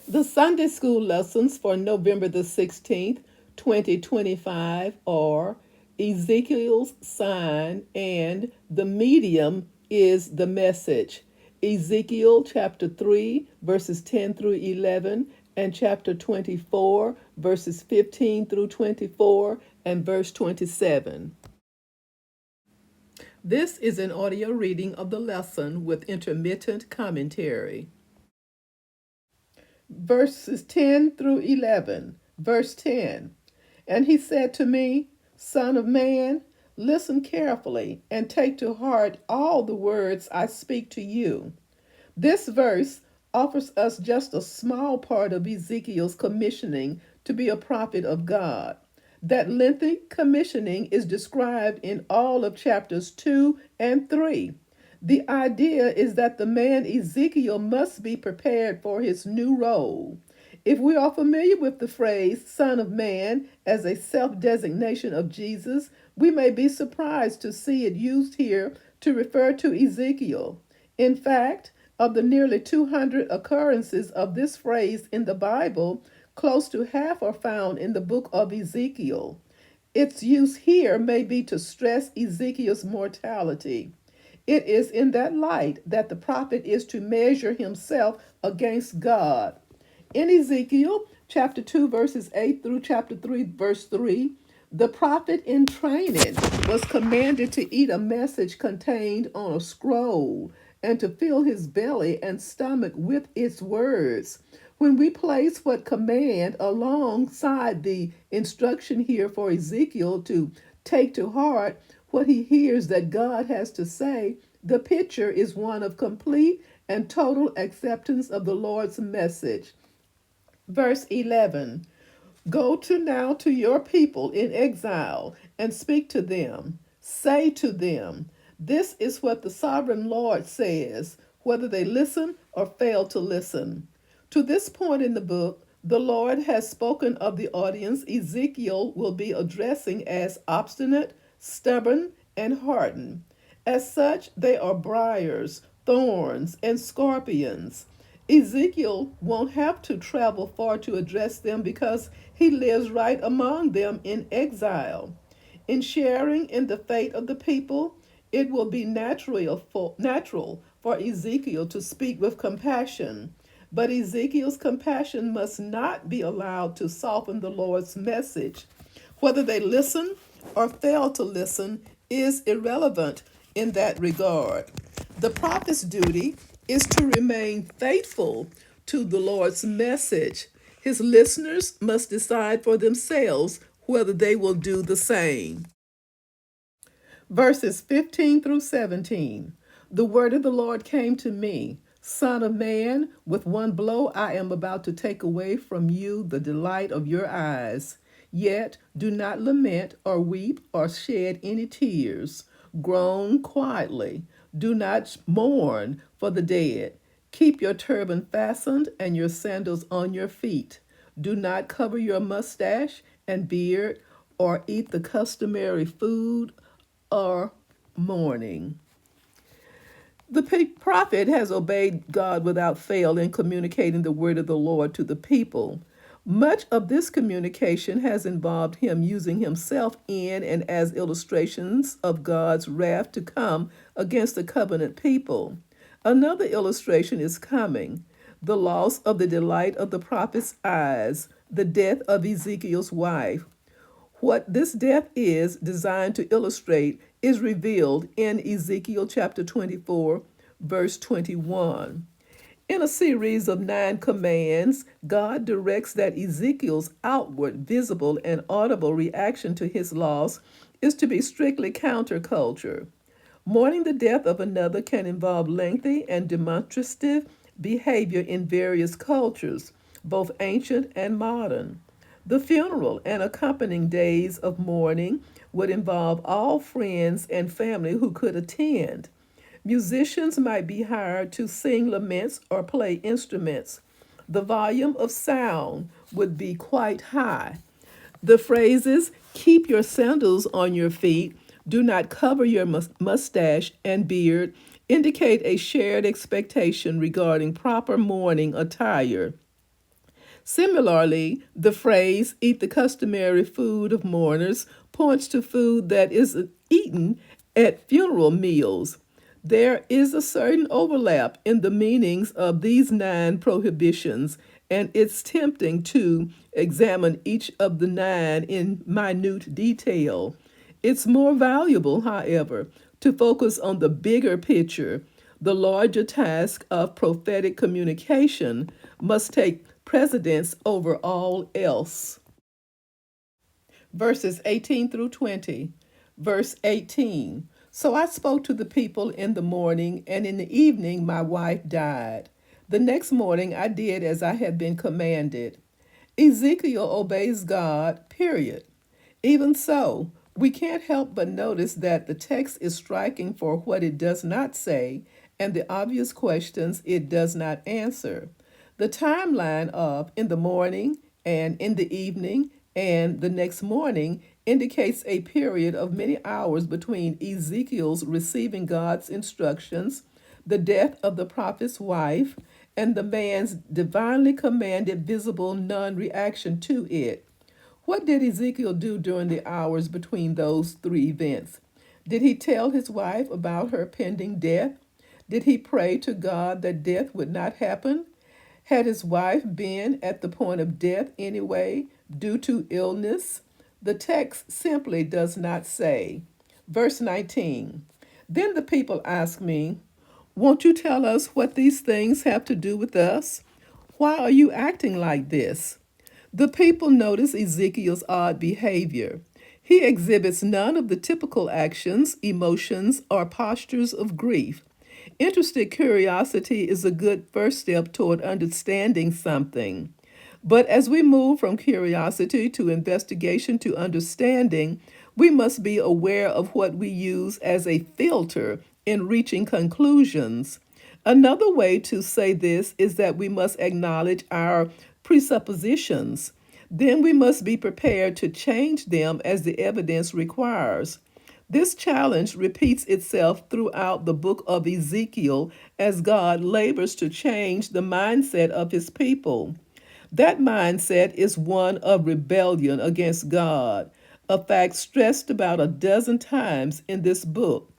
The Sunday school lessons for November the 16th, 2025 are Ezekiel's sign and the medium is the message. Ezekiel chapter 3, verses 10 through 11, and chapter 24, verses 15 through 24, and verse 27. This is an audio reading of the lesson with intermittent commentary. Verses 10 through 11. Verse 10. And he said to me, Son of man, listen carefully and take to heart all the words I speak to you. This verse offers us just a small part of Ezekiel's commissioning to be a prophet of God. That lengthy commissioning is described in all of chapters 2 and 3. The idea is that the man Ezekiel must be prepared for his new role. If we are familiar with the phrase Son of Man as a self designation of Jesus, we may be surprised to see it used here to refer to Ezekiel. In fact, of the nearly 200 occurrences of this phrase in the Bible, close to half are found in the book of Ezekiel. Its use here may be to stress Ezekiel's mortality. It is in that light that the prophet is to measure himself against God. In Ezekiel chapter 2, verses 8 through chapter 3, verse 3, the prophet in training was commanded to eat a message contained on a scroll and to fill his belly and stomach with its words. When we place what command alongside the instruction here for Ezekiel to take to heart what he hears that God has to say, the picture is one of complete and total acceptance of the Lord's message. Verse 11. Go now to your people in exile and speak to them. Say to them, this is what the sovereign Lord says, whether they listen or fail to listen. To this point in the book, the Lord has spoken of the audience Ezekiel will be addressing as obstinate, stubborn, and hardened. As such, they are briars, thorns, and scorpions. Ezekiel won't have to travel far to address them because he lives right among them in exile. In sharing in the fate of the people, it will be natural for Ezekiel to speak with compassion. But Ezekiel's compassion must not be allowed to soften the Lord's message. Whether they listen or fail to listen is irrelevant in that regard. The prophet's duty is to remain faithful to the Lord's message. His listeners must decide for themselves whether they will do the same. Verses 15 through 17. The word of the Lord came to me, Son of man, with one blow I am about to take away from you the delight of your eyes. Yet do not lament or weep or shed any tears. Groan quietly. Do not mourn for the dead. Keep your turban fastened and your sandals on your feet. Do not cover your mustache and beard or eat the customary food or mourning. The prophet has obeyed God without fail in communicating the word of the Lord to the people. Much of this communication has involved him using himself in and as illustrations of God's wrath to come against the covenant people. Another illustration is coming: the loss of the delight of the prophet's eyes, the death of Ezekiel's wife. What this death is designed to illustrate is revealed in Ezekiel chapter 24, verse 21. In a series of 9 commands, God directs that Ezekiel's outward, visible, and audible reaction to his loss is to be strictly counterculture. Mourning the death of another can involve lengthy and demonstrative behavior in various cultures, both ancient and modern. The funeral and accompanying days of mourning would involve all friends and family who could attend. Musicians might be hired to sing laments or play instruments. The volume of sound would be quite high. The phrases, keep your sandals on your feet, do not cover your mustache and beard, indicate a shared expectation regarding proper mourning attire. Similarly, the phrase, eat the customary food of mourners, points to food that is eaten at funeral meals. There is a certain overlap in the meanings of these nine prohibitions, and it's tempting to examine each of the nine in minute detail. It's more valuable, however, to focus on the bigger picture. The larger task of prophetic communication must take precedence over all else. Verses 18 through 20. Verse 18. So I spoke to the people in the morning, and in the evening my wife died. The next morning I did as I had been commanded. Ezekiel obeys God, period. Even so, we can't help but notice that the text is striking for what it does not say and the obvious questions it does not answer. The timeline of in the morning and in the evening and the next morning indicates a period of many hours between Ezekiel's receiving God's instructions, the death of the prophet's wife, and the man's divinely commanded visible non reaction to it. What did Ezekiel do during the hours between those three events? Did he tell his wife about her pending death? Did he pray to God that death would not happen? Had his wife been at the point of death anyway, due to illness? The text simply does not say. Verse 19. Then the people asked me, won't you tell us what these things have to do with us? Why are you acting like this? The people notice Ezekiel's odd behavior. He exhibits none of the typical actions, emotions, or postures of grief. Interested curiosity is a good first step toward understanding something. But as we move from curiosity to investigation to understanding, we must be aware of what we use as a filter in reaching conclusions. Another way to say this is that we must acknowledge our presuppositions. Then we must be prepared to change them as the evidence requires. This challenge repeats itself throughout the book of Ezekiel as God labors to change the mindset of his people. That mindset is one of rebellion against God, a fact stressed about a dozen times in this book.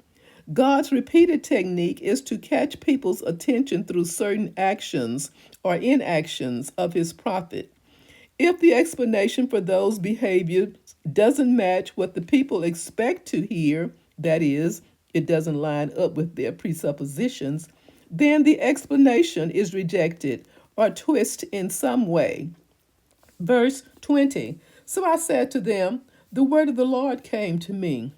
God's repeated technique is to catch people's attention through certain actions or inactions of his prophet. If the explanation for those behaviors doesn't match what the people expect to hear, that is, it doesn't line up with their presuppositions, then the explanation is rejected or twisted in some way. Verse 20. So I said to them, the word of the Lord came to me.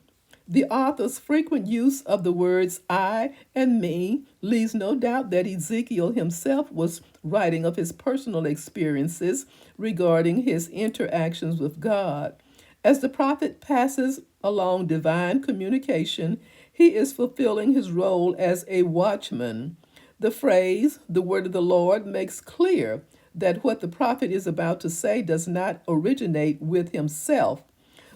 The author's frequent use of the words I and me leaves no doubt that Ezekiel himself was writing of his personal experiences regarding his interactions with God. As the prophet passes along divine communication, he is fulfilling his role as a watchman. The phrase, the word of the Lord, makes clear that what the prophet is about to say does not originate with himself.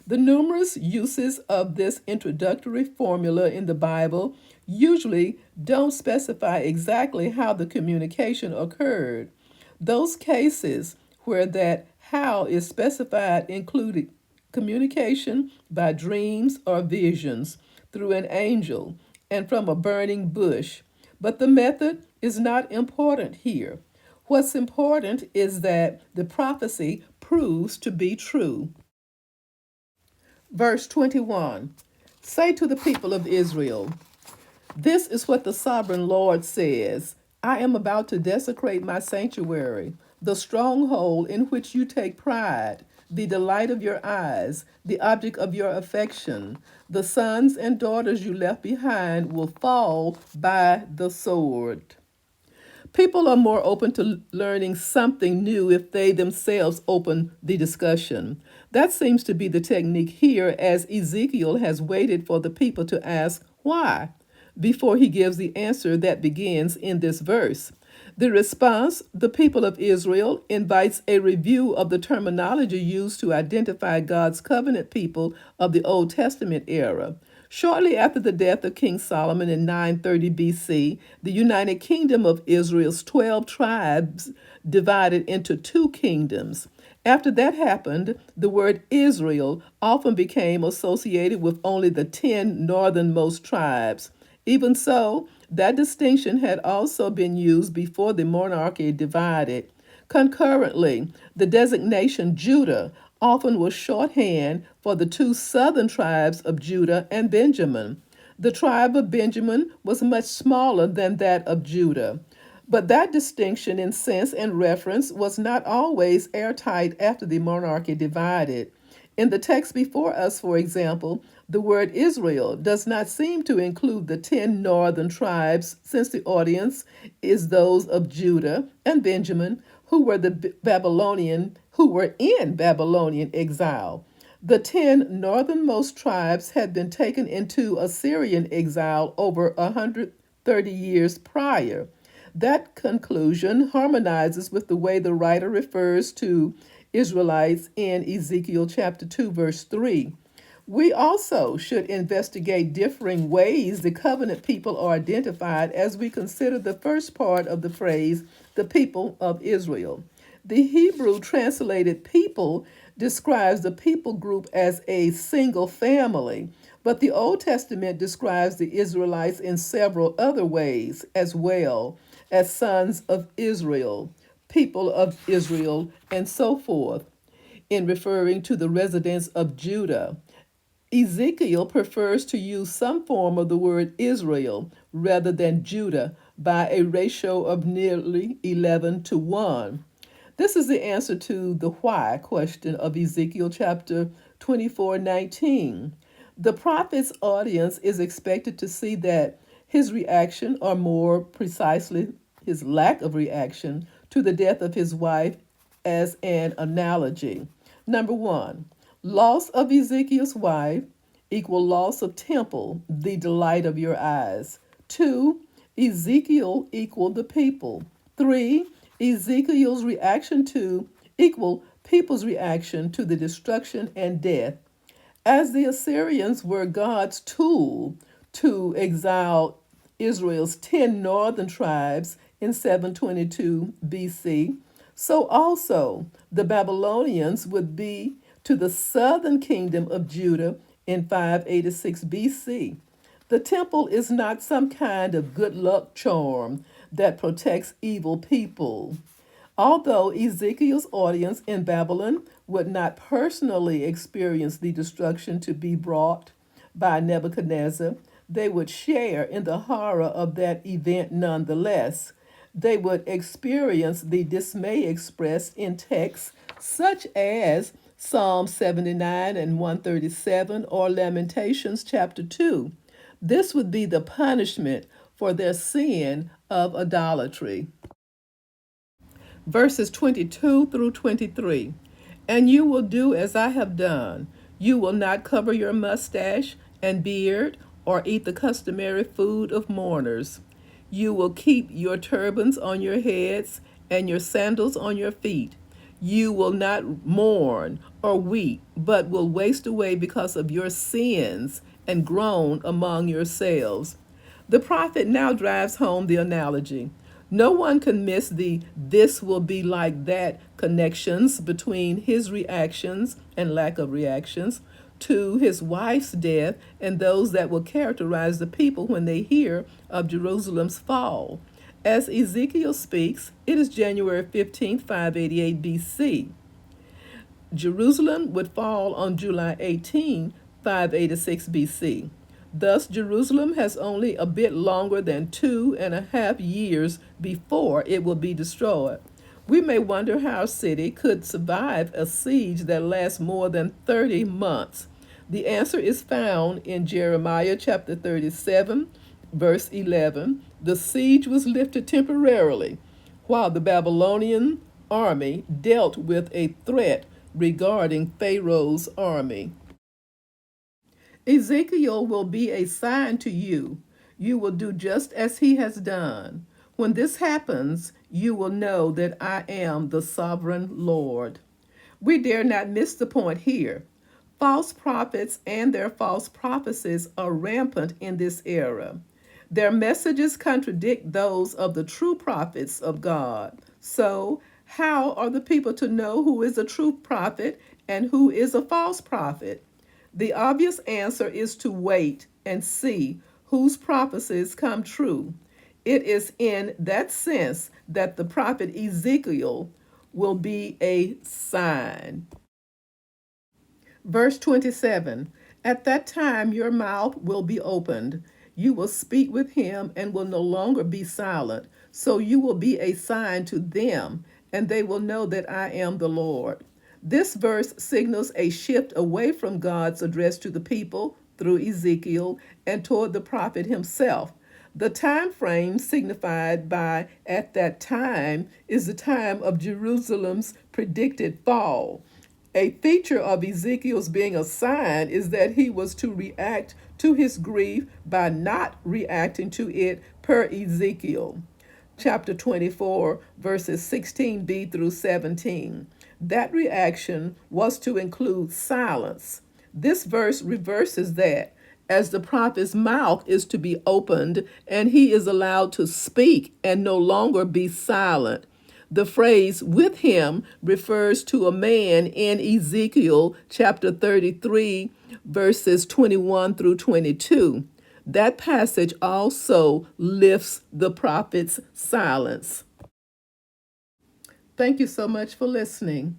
The numerous uses of this introductory formula in the Bible usually don't specify exactly how the communication occurred. Those cases where that how is specified include communication by dreams or visions, through an angel, and from a burning bush. But the method is not important here. What's important is that the prophecy proves to be true. Verse 21. Say to the people of Israel, this is what the sovereign Lord says. I am about to desecrate my sanctuary, the stronghold in which you take pride, the delight of your eyes, the object of your affection. The sons and daughters you left behind will fall by the sword. People are more open to learning something new if they themselves open the discussion. That seems to be the technique here, as Ezekiel has waited for the people to ask why before he gives the answer that begins in this verse. The response, the people of Israel, invites a review of the terminology used to identify God's covenant people of the Old Testament era. Shortly after the death of King Solomon in 930 BC, the United Kingdom of Israel's 12 tribes divided into two kingdoms. After that happened, the word Israel often became associated with only the 10 northernmost tribes. Even so, that distinction had also been used before the monarchy divided. Concurrently, the designation Judah often was shorthand for the two southern tribes of Judah and Benjamin. The tribe of Benjamin was much smaller than that of Judah. But that distinction in sense and reference was not always airtight after the monarchy divided. In the text before us, for example, the word Israel does not seem to include the 10 northern tribes, since the audience is those of Judah and Benjamin, who were in Babylonian exile. The 10 northernmost tribes had been taken into Assyrian exile over 130 years prior. That conclusion harmonizes with the way the writer refers to Israelites in Ezekiel chapter 2, verse 3. We also should investigate differing ways the covenant people are identified as we consider the first part of the phrase, the people of Israel. The Hebrew translated people describes the people group as a single family, but the Old Testament describes the Israelites in several other ways as well, as sons of Israel, people of Israel, and so forth, in referring to the residents of Judah. Ezekiel prefers to use some form of the word Israel rather than Judah by a ratio of nearly 11 to 1. This is the answer to the why question of Ezekiel chapter 24:19. The prophet's audience is expected to see that his reaction, or more precisely, his lack of reaction, to the death of his wife as an analogy. Number one, loss of Ezekiel's wife equal loss of temple, the delight of your eyes. Two, Ezekiel equal the people. Three, Ezekiel's reaction to equal people's reaction to the destruction and death. As the Assyrians were God's tool to exile Israel's 10 northern tribes in 722 BC, so also the Babylonians would be to the southern kingdom of Judah in 586 BC. The temple is not some kind of good luck charm that protects evil people. Although Ezekiel's audience in Babylon would not personally experience the destruction to be brought by Nebuchadnezzar, they would share in the horror of that event nonetheless. They would experience the dismay expressed in texts such as Psalm 79 and 137 or Lamentations chapter 2. This would be the punishment for their sin of idolatry. Verses 22 through 23. And you will do as I have done. You will not cover your mustache and beard or eat the customary food of mourners. You will keep your turbans on your heads and your sandals on your feet. You will not mourn or weep, but will waste away because of your sins and groan among yourselves. The prophet now drives home the analogy. No one can miss the this will be like that connections between his reactions and lack of reactions to his wife's death and those that will characterize the people when they hear of Jerusalem's fall. As Ezekiel speaks, it is January 15th, 588 BC. Jerusalem would fall on July 586 BC. Thus, Jerusalem has only a bit longer than 2.5 years before it will be destroyed. We may wonder how a city could survive a siege that lasts more than 30 months. The answer is found in Jeremiah chapter 37, verse 11. The siege was lifted temporarily while the Babylonian army dealt with a threat regarding Pharaoh's army. Ezekiel will be a sign to you. You will do just as he has done. When this happens, you will know that I am the sovereign Lord. We dare not miss the point here. False prophets and their false prophecies are rampant in this era. Their messages contradict those of the true prophets of God. So, how are the people to know who is a true prophet and who is a false prophet? The obvious answer is to wait and see whose prophecies come true. It is in that sense that the prophet Ezekiel will be a sign. Verse 27. At that time your mouth will be opened. You will speak with him and will no longer be silent. So you will be a sign to them, and they will know that I am the Lord. This verse signals a shift away from God's address to the people through Ezekiel and toward the prophet himself. The time frame signified by at that time is the time of Jerusalem's predicted fall. A feature of Ezekiel's being a sign is that he was to react to his grief by not reacting to it per Ezekiel chapter 24, verses 16b through 17. That reaction was to include silence. This verse reverses that, as the prophet's mouth is to be opened and he is allowed to speak and no longer be silent. The phrase with him refers to a man in Ezekiel chapter 33, verses 21 through 22. That passage also lifts the prophet's silence. Thank you so much for listening.